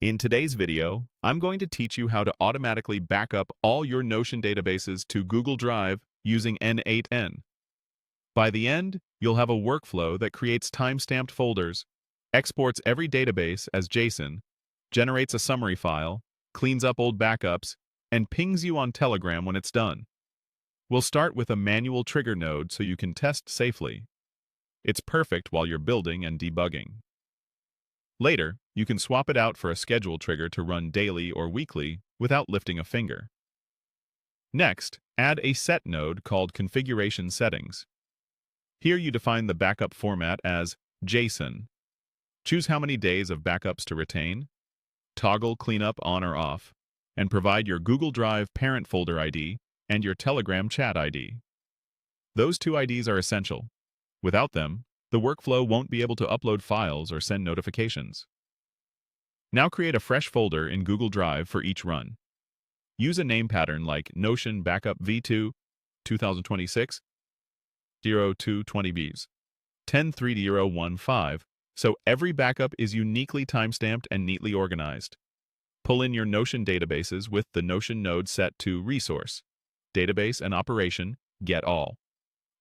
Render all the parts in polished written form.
In today's video, I'm going to teach you how to automatically back up all your Notion databases to Google Drive using n8n. By the end, you'll have a workflow that creates timestamped folders, exports every database as JSON, generates a summary file, cleans up old backups, and pings you on Telegram when it's done. We'll start with a manual trigger node so you can test safely. It's perfect while you're building and debugging. Later, you can swap it out for a schedule trigger to run daily or weekly without lifting a finger. Next, add a set node called Configuration Settings. Here you define the backup format as JSON. Choose how many days of backups to retain, toggle cleanup on or off, and provide your Google Drive parent folder ID and your Telegram chat ID. Those two IDs are essential. Without them, the workflow won't be able to upload files or send notifications. Now create a fresh folder in Google Drive for each run. Use a name pattern like Notion Backup V2 2026 0220Bs 103015 so every backup is uniquely timestamped and neatly organized. Pull in your Notion databases with the Notion node set to Resource, Database and Operation, Get All.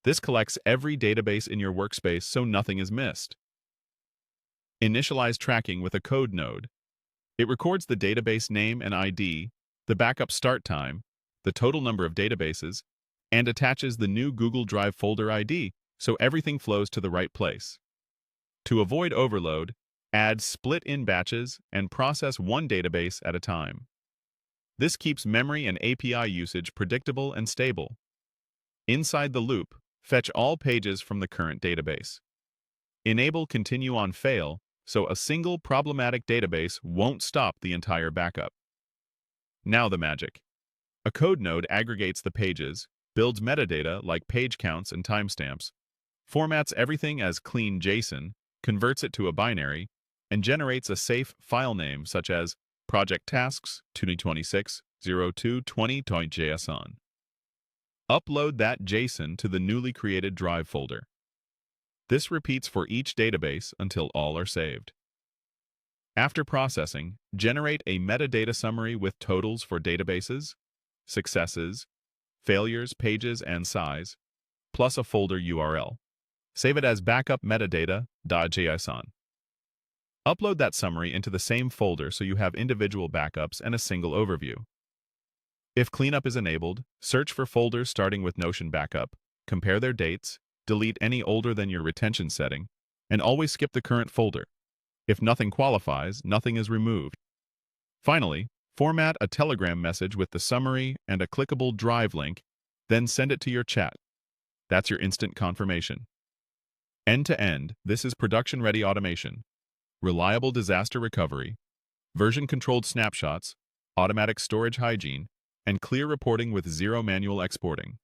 This collects every database in your workspace so nothing is missed. Initialize tracking with a code node. It records the database name and ID, the backup start time, the total number of databases, and attaches the new Google Drive folder ID so everything flows to the right place. To avoid overload, add split in batches and process one database at a time. This keeps memory and API usage predictable and stable. Inside the loop, fetch all pages from the current database. Enable Continue on Fail so a single problematic database won't stop the entire backup. Now the magic. A code node aggregates the pages, builds metadata like page counts and timestamps, formats everything as clean JSON, converts it to a binary, and generates a safe file name such as Project Tasks 2026 0220.json. Upload that JSON to the newly created Drive folder. This repeats for each database until all are saved. After processing, generate a metadata summary with totals for databases, successes, failures, pages, and size, plus a folder URL. Save it as backup metadata.json. Upload that summary into the same folder so you have individual backups and a single overview. If cleanup is enabled, search for folders starting with Notion Backup, compare their dates, delete any older than your retention setting, and always skip the current folder. If nothing qualifies, nothing is removed. Finally, format a Telegram message with the summary and a clickable Drive link, then send it to your chat. That's your instant confirmation. End-to-end, this is production-ready automation, reliable disaster recovery, version-controlled snapshots, automatic storage hygiene, and clear reporting with zero manual exporting.